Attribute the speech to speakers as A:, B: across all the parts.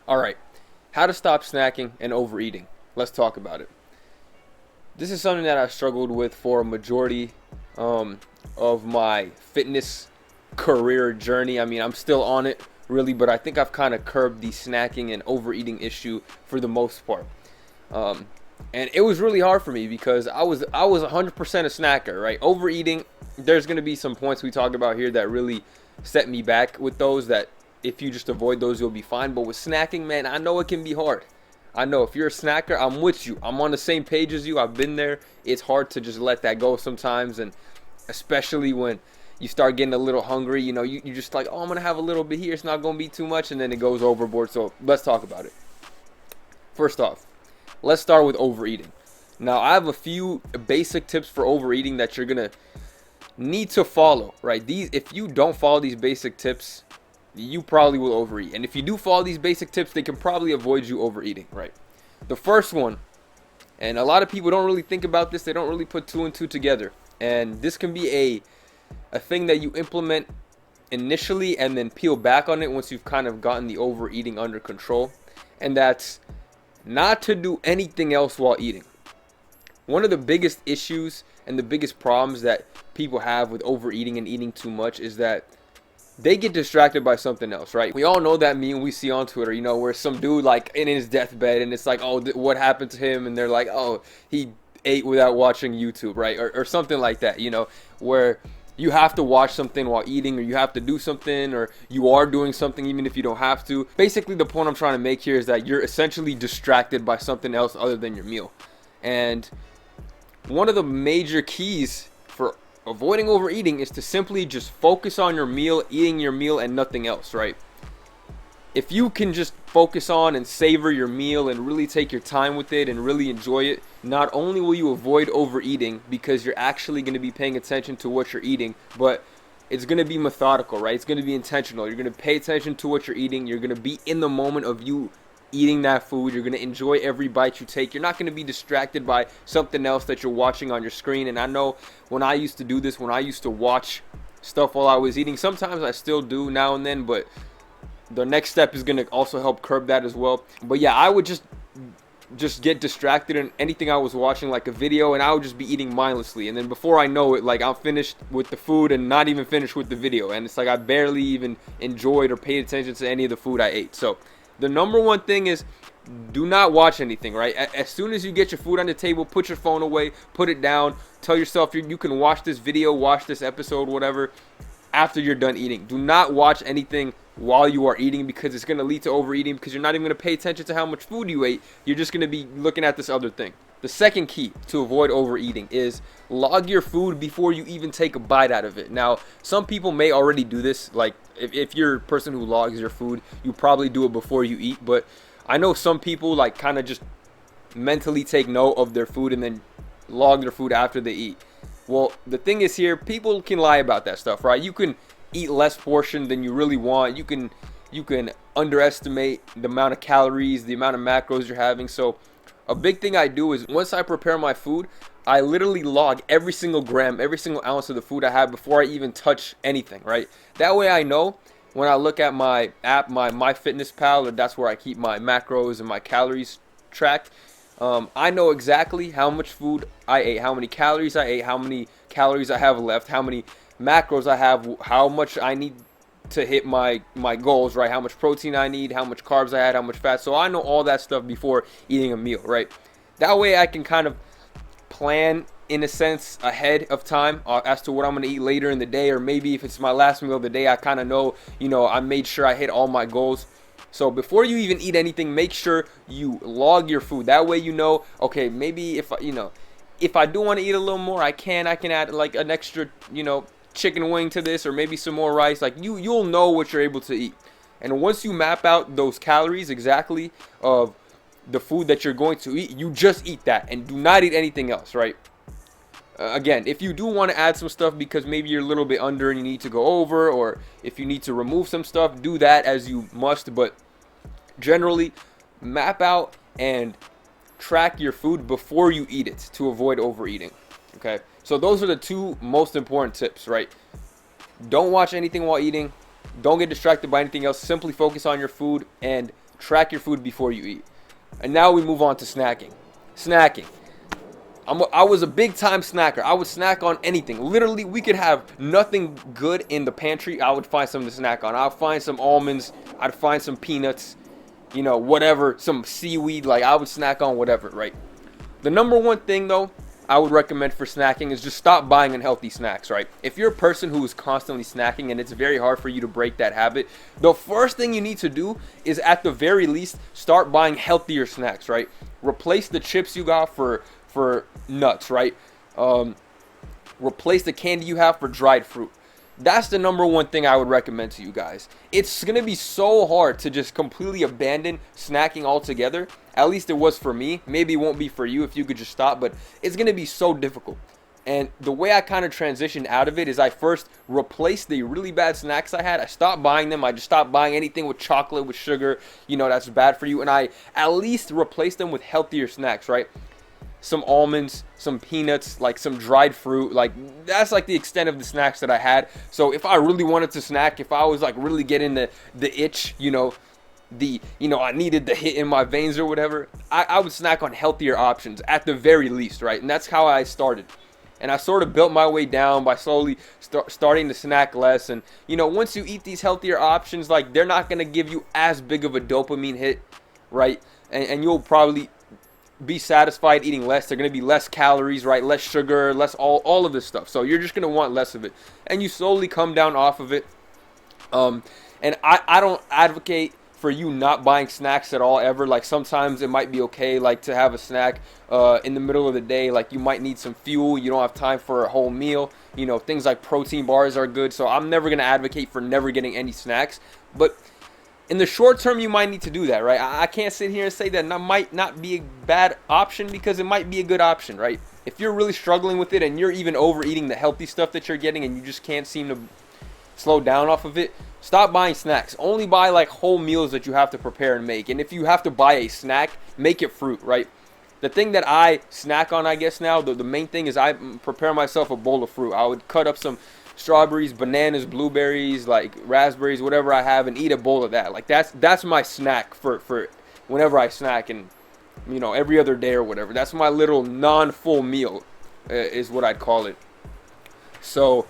A: All right, how to stop snacking and overeating. Let's talk about it. This is something that I've struggled with for a majority um, of my fitness career journey. I mean, I'm still on it really, but I think I've kind of curbed the snacking and overeating issue for the most part. Um, and it was really hard for me because I was 100% a snacker, right? Overeating, there's going to be some points we talk about here that really set me back with those that if you just avoid those, you'll be fine. But with snacking, man, I know it can be hard. I know if you're a snacker, I'm with you. I'm on the same page as you. I've been there. It's hard to just let that go sometimes. And especially when you start getting a little hungry, you just like, oh, I'm going to have a little bit here. It's not going to be too much. And then it goes overboard. So let's talk about it. First off, let's start with overeating. Now, I have a few basic tips for overeating that you're going to need to follow, right? If you don't follow these basic tips, you probably will overeat. And if you do follow these basic tips, they can probably avoid you overeating, right? The first one, and a lot of people don't really think about this, they don't really put two and two together. And this can be a thing that you implement initially and then peel back on it once you've kind of gotten the overeating under control. And that's not to do anything else while eating. One of the biggest issues and the biggest problems that people have with overeating and eating too much is that they get distracted by something else, right? We all know that meme we see on Twitter, where some dude like in his deathbed and it's like, oh, what happened to him? And they're like, oh, he ate without watching YouTube, right? Or something like that, where you have to watch something while eating, or you have to do something, or you are doing something even if you don't have to. Basically, the point I'm trying to make here is that you're essentially distracted by something else other than your meal. And one of the major keys for avoiding overeating is to simply just focus on your meal, eating your meal, and nothing else, right? If you can just focus on and savor your meal and really take your time with it and really enjoy it, not only will you avoid overeating because you're actually going to be paying attention to what you're eating, but it's going to be methodical, right? It's going to be intentional. You're going to pay attention to what you're eating. You're going to be in the moment of you eating that food. You're going to enjoy every bite you take. You're not going to be distracted by something else that you're watching on your screen. And I know when I used to do this, when I used to watch stuff while I was eating, sometimes I still do now and then, but the next step is going to also help curb that as well. But yeah, I would just get distracted in anything I was watching, like a video, and I would just be eating mindlessly. And then before I know it, like I'm finished with the food and not even finished with the video. And it's like I barely even enjoyed or paid attention to any of the food I ate. So the number one thing is do not watch anything, right? As soon as you get your food on the table, put your phone away, put it down. Tell yourself you can watch this video, watch this episode, whatever, after you're done eating. Do not watch anything while you are eating because it's going to lead to overeating because you're not even going to pay attention to how much food you ate. You're just going to be looking at this other thing. The second key to avoid overeating is log your food before you even take a bite out of it. Now, some people may already do this. Like, if you're a person who logs your food, you probably do it before you eat. But I know some people, like, kind of just mentally take note of their food and then log their food after they eat. Well, the thing is here, people can lie about that stuff, right? You can eat less portion than you really want. You can underestimate the amount of calories, the amount of macros you're having. So a big thing I do is once I prepare my food, I literally log every single gram, every single ounce of the food I have before I even touch anything, right? That way I know when I look at my app, my MyFitnessPal, or that's where I keep my macros and my calories tracked. I know exactly how much food I ate, how many calories I ate, how many calories I have left, how many macros I have, how much I need to hit my goals, right? How much protein I need, how much carbs I had, how much fat. So I know all that stuff before eating a meal, right? That way I can kind of plan in a sense ahead of time as to what I'm going to eat later in the day, or maybe if it's my last meal of the day, I kind of know, I made sure I hit all my goals. So before you even eat anything, make sure you log your food. That way okay, maybe if I do want to eat a little more, I can add like an extra, chicken wing to this, or maybe some more rice. Like you'll know what you're able to eat. And once you map out those calories exactly of the food that you're going to eat, you just eat that and do not eat anything else, right? Again, if you do want to add some stuff because maybe you're a little bit under and you need to go over, or if you need to remove some stuff, do that as you must. But generally, map out and track your food before you eat it to avoid overeating. Okay, so those are the two most important tips, right? Don't watch anything while eating. Don't get distracted by anything else. Simply focus on your food and Track your food before you eat. And now we move on to snacking. Snacking. I was a big time snacker. I would snack on anything. Literally, we could have nothing good in the pantry. I would find something to snack on. I'd find some almonds. I'd find some peanuts. Whatever. Some seaweed. Like, I would snack on whatever, right? The number one thing, though, I would recommend for snacking is just stop buying unhealthy snacks, right? If you're a person who is constantly snacking and it's very hard for you to break that habit, the first thing you need to do is, at the very least, start buying healthier snacks, right? Replace the chips you got for nuts, right? Replace the candy you have for dried fruit. That's the number one thing I would recommend to you guys. It's going to be so hard to just completely abandon snacking altogether. At least it was for me. Maybe it won't be for you if you could just stop, but it's going to be so difficult. And the way I kind of transitioned out of it is I first replaced the really bad snacks I had. I stopped buying them. I just stopped buying anything with chocolate, with sugar, that's bad for you. And I at least replaced them with healthier snacks, right? Some almonds, some peanuts, like some dried fruit. Like, that's like the extent of the snacks that I had. So if I really wanted to snack, if I was like really getting the itch, I needed the hit in my veins or whatever, I would snack on healthier options at the very least, right? And that's how I started. And I sort of built my way down by slowly starting to snack less. And, once you eat these healthier options, like, they're not going to give you as big of a dopamine hit, right? And you'll probably be satisfied eating less. They're going to be less calories, right? Less sugar, less all of this stuff. So you're just going to want less of it. And you slowly come down off of it. And I don't advocate for you not buying snacks at all ever. Like, sometimes it might be okay, like, to have a snack in the middle of the day. Like, you might need some fuel. You don't have time for a whole meal. Things like protein bars are good. So I'm never going to advocate for never getting any snacks. But in the short term, you might need to do that, right? I can't sit here and say that might not be a bad option, because it might be a good option, right? If you're really struggling with it and you're even overeating the healthy stuff that you're getting and you just can't seem to slow down off of it, stop buying snacks. Only buy like whole meals that you have to prepare and make. And if you have to buy a snack, make it fruit, right? The thing that I snack on, I guess now, the main thing is I prepare myself a bowl of fruit. I would cut up some strawberries, bananas, blueberries, like raspberries, whatever I have, and eat a bowl of that. Like, that's my snack for whenever I snack, and every other day or whatever. That's my little non-full meal, is what I'd call it. So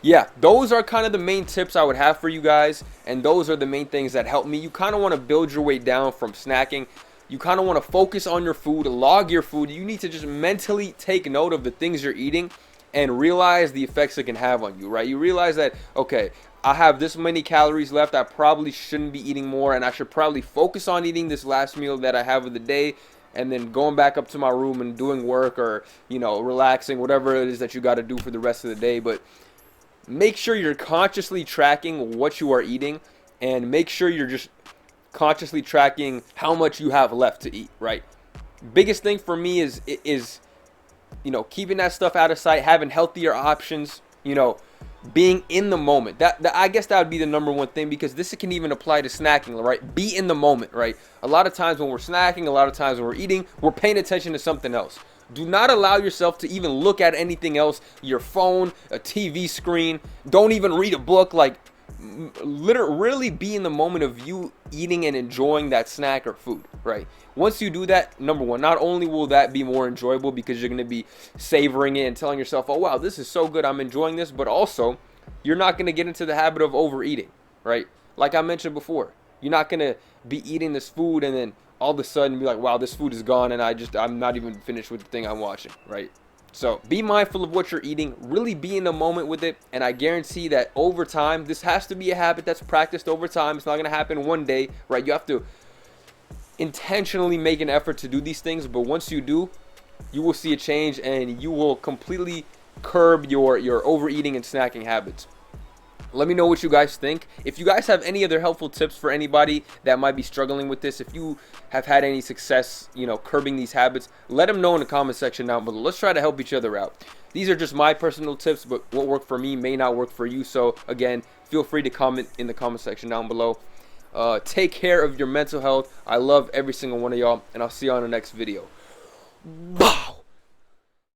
A: yeah, those are kind of the main tips I would have for you guys, and those are the main things that help me. You kind of want to build your way down from snacking. You kind of want to focus on your food, log your food. You need to just mentally take note of the things you're eating and realize the effects it can have on you, right? You realize that, okay, I have this many calories left. I probably shouldn't be eating more, and I should probably focus on eating this last meal that I have of the day, and then going back up to my room and doing work, or, relaxing, whatever it is that you got to do for the rest of the day. But make sure you're consciously tracking what you are eating, and make sure you're just consciously tracking how much you have left to eat, right? Biggest thing for me is keeping that stuff out of sight, having healthier options, being in the moment. I guess that would be the number one thing, because this can even apply to snacking, right? Be in the moment, right? A lot of times when we're snacking, a lot of times when we're eating, we're paying attention to something else. Do not allow yourself to even look at anything else, your phone, a TV screen. Don't even read a book. Like, really be in the moment of you eating and enjoying that snack or food, right? Once you do that, number one, not only will that be more enjoyable because you're going to be savoring it and telling yourself, oh wow, this is so good, I'm enjoying this, but also you're not going to get into the habit of overeating, right? Like I mentioned before, you're not going to be eating this food and then all of a sudden be like, wow, this food is gone and I'm not even finished with the thing I'm watching, right? So be mindful of what you're eating, really be in the moment with it, and I guarantee that over time, this has to be a habit that's practiced over time. It's not going to happen one day, right? You have to intentionally make an effort to do these things, but once you do, you will see a change and you will completely curb your overeating and snacking habits. Let me know what you guys think. If you guys have any other helpful tips for anybody that might be struggling with this, if you have had any success, curbing these habits, let them know in the comment section down below. Let's try to help each other out. These are just my personal tips, but what worked for me may not work for you. So again, feel free to comment in the comment section down below. Take care of your mental health. I love every single one of y'all, and I'll see you on the next video. Bye.